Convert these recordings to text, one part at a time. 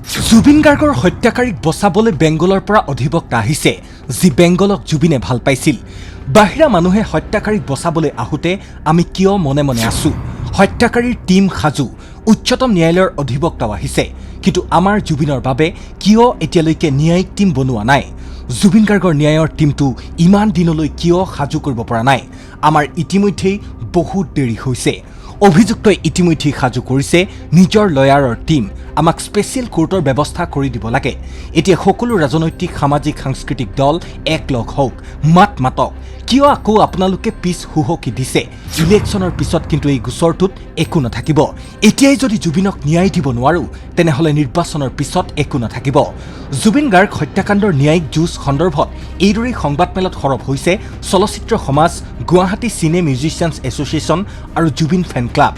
জুবিন গাৰ্গৰ হত্যাকাৰীক বচাবলৈ বেংগলৰ পৰা অধিবক্তা আহিছে, যি বেংগলক জুবিনে ভাল পাইছিল। বাহিৰা মানুহে হত্যাকাৰীক বচাবলৈ আহোঁতে আমি কিয় মনে মনে আছো? হত্যাকাৰীৰ টীম সাজু, উচ্চতম ন্যায়ালয়ৰ অধিবক্তাও আহিছে, কিন্তু আমাৰ জুবিনৰ বাবে কিয় এতিয়ালৈকে ন্যায়িক টীম বনোৱা নাই? জুবিন গাৰ্গৰ ন্যায়ৰ টীমটো ইমান দিনলৈ কিয় সাজু কৰিব পৰা নাই? আমাৰ ইতিমধ্যেই বহুত দেৰি হৈছে। অভিযুক্তই ইতিমধ্যেই সাজু কৰিছে নিজৰ লয়াৰৰ টীম। আমাক স্পেচিয়েল কোৰ্টৰ ব্যৱস্থা কৰি দিব লাগে। এতিয়া সকলো ৰাজনৈতিক সামাজিক সাংস্কৃতিক দল একলগ হওক, মাত মাতক। কিয় আকৌ আপোনালোকে পিছ হুহকি দিছে? ইলেকশ্যনৰ পিছত কিন্তু এই গোচৰটোত একো নাথাকিব। এতিয়াই যদি জুবিনক ন্যায় দিব নোৱাৰো, তেনেহ'লে নিৰ্বাচনৰ পিছত একো নাথাকিব। জুবিন গাৰ্গ হত্যাকাণ্ডৰ ন্যায়িক যুঁজ সন্দৰ্ভত এইদৰেই সংবাদমেলত সৰব হৈছে চলচ্চিত্ৰ সমাজ, গুৱাহাটী চিনে মিউজিচিয়ানছ এছ'চিয়েশ্যন আৰু জুবিন ফেন ক্লাব।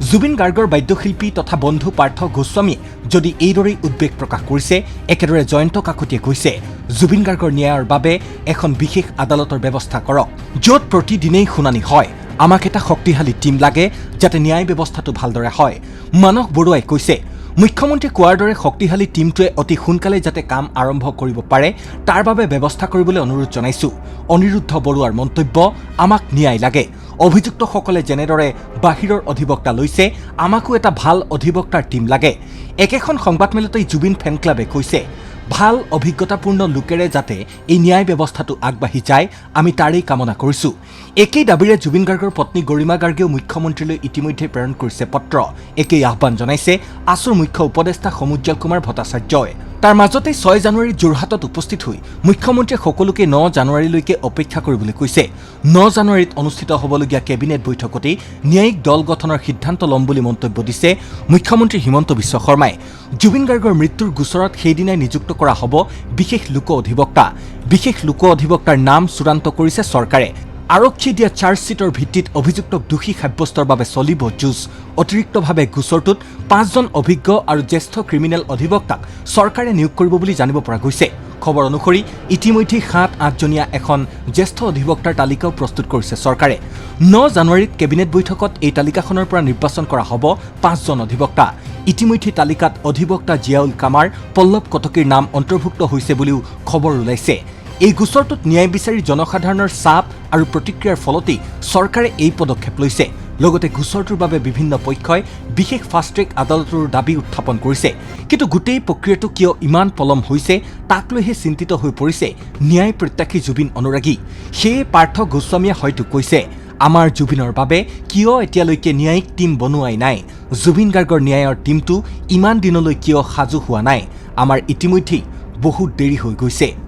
জুবিন গাৰ্গৰ বাদ্যশিল্পী তথা বন্ধু পাৰ্থ গোস্বামীয়ে যদি এইদৰেই উদ্বেগ প্ৰকাশ কৰিছে, একেদৰে জয়ন্ত কাকতিয়ে কৈছে জুবিন গাৰ্গৰ ন্যায়ৰ বাবে এখন বিশেষ আদালতৰ ব্যৱস্থা কৰক, য'ত প্ৰতিদিনেই শুনানি হয়। আমাক এটা শক্তিশালী টীম লাগে, যাতে ন্যায় ব্যৱস্থাটো ভালদৰে হয়। মানস বৰুৱাই কৈছে, মুখ্যমন্ত্ৰীয়ে কোৱাৰ দৰে শক্তিশালী টীমটোৱে অতি সোনকালে যাতে কাম আৰম্ভ কৰিব পাৰে, তাৰ বাবে ব্যৱস্থা কৰিবলৈ অনুৰোধ জনাইছো। অনিৰুদ্ধ বৰুৱাৰ মন্তব্য, আমাক ন্যায় লাগে। অভিযুক্তসকলে যেনেদৰে বাহিৰৰ অধিবক্তা লৈছে, আমাকো এটা ভাল অধিবক্তাৰ টীম লাগে। একেখন সংবাদমেলতেই জুবিন ফেন ক্লাবে কৈছে, ভাল অভিজ্ঞতাপূৰ্ণ লোকেৰে যাতে এই ন্যায় ব্যৱস্থাটো আগবাঢ়ি যায়, আমি তাৰেই কামনা কৰিছোঁ। একেই দাবীৰে জুবিন গাৰ্গৰ পত্নী গৰিমা গাৰ্গেও মুখ্যমন্ত্ৰীলৈ ইতিমধ্যে প্ৰেৰণ কৰিছে পত্ৰ। একেই আহ্বান জনাইছে আছুৰ মুখ্য উপদেষ্টা সমুজ্জ্বল কুমাৰ ভট্টাচাৰ্যই। তাৰ মাজতে 6 জানুৱাৰীত যোৰহাটত উপস্থিত হৈ মুখ্যমন্ত্ৰীয়ে সকলোকে 9 জানুৱাৰীলৈকে অপেক্ষা কৰিবলৈ কৈছে। 9 জানুৱাৰীত অনুষ্ঠিত হ'বলগীয়া কেবিনেট বৈঠকতেই ন্যায়িক দল গঠনৰ সিদ্ধান্ত ল'ম বুলি মন্তব্য দিছে মুখ্যমন্ত্ৰী হিমন্ত বিশ্ব শৰ্মাই। জুবিন গাৰ্গৰ মৃত্যুৰ গোচৰত সেইদিনাই নিযুক্ত কৰা হ'ব বিশেষ লোক অধিবক্তা। বিশেষ লোক অধিবক্তাৰ নাম চূড়ান্ত কৰিছে চৰকাৰে। আৰক্ষীয়ে দিয়া চাৰ্জশ্বীটৰ ভিত্তিত অভিযুক্তক দোষী সাব্যস্তৰ বাবে চলিব যুঁজ। অতিৰিক্তভাৱে গোচৰটোত 5জন অভিজ্ঞ আৰু জ্যেষ্ঠ ক্ৰিমিনেল অধিবক্তাক চৰকাৰে নিয়োগ কৰিব বুলি জানিব পৰা গৈছে। খবৰ অনুসৰি ইতিমধ্যেই 7-8 জনীয়া এখন জ্যেষ্ঠ অধিবক্তাৰ তালিকাও প্ৰস্তুত কৰিছে চৰকাৰে। 9 জানুৱাৰীত কেবিনেট বৈঠকত এই তালিকাখনৰ পৰা নিৰ্বাচন কৰা হ'ব 5জন অধিবক্তা। ইতিমধ্যে তালিকাত অধিবক্তা জিয়াউল কামাৰ, পল্লৱ কটকীৰ নাম অন্তৰ্ভুক্ত হৈছে বুলিও খবৰ ওলাইছে। এই গোচৰটোত ন্যায় বিচাৰি জনসাধাৰণৰ চাপ আৰু প্ৰতিক্ৰিয়াৰ ফলতেই চৰকাৰে এই পদক্ষেপ লৈছে। লগতে গোচৰটোৰ বাবে বিভিন্ন পক্ষই বিশেষ ফাষ্ট ট্ৰেক আদালতৰ দাবী উত্থাপন কৰিছে। কিন্তু গোটেই প্ৰক্ৰিয়াটো কিয় ইমান পলম হৈছে, তাক লৈহে চিন্তিত হৈ পৰিছে ন্যায় প্ৰত্যাশী জুবিন অনুৰাগী। সেয়ে পাৰ্থ গোস্বামীয়ে হয়তো কৈছে, আমাৰ জুবিনৰ বাবে কিয় এতিয়ালৈকে ন্যায়িক টীম বনোৱাই নাই? জুবিন গাৰ্গৰ ন্যায়ৰ টীমটো ইমান দিনলৈ কিয় সাজু হোৱা নাই? আমাৰ ইতিমধ্যেই বহুত দেৰি হৈ গৈছে।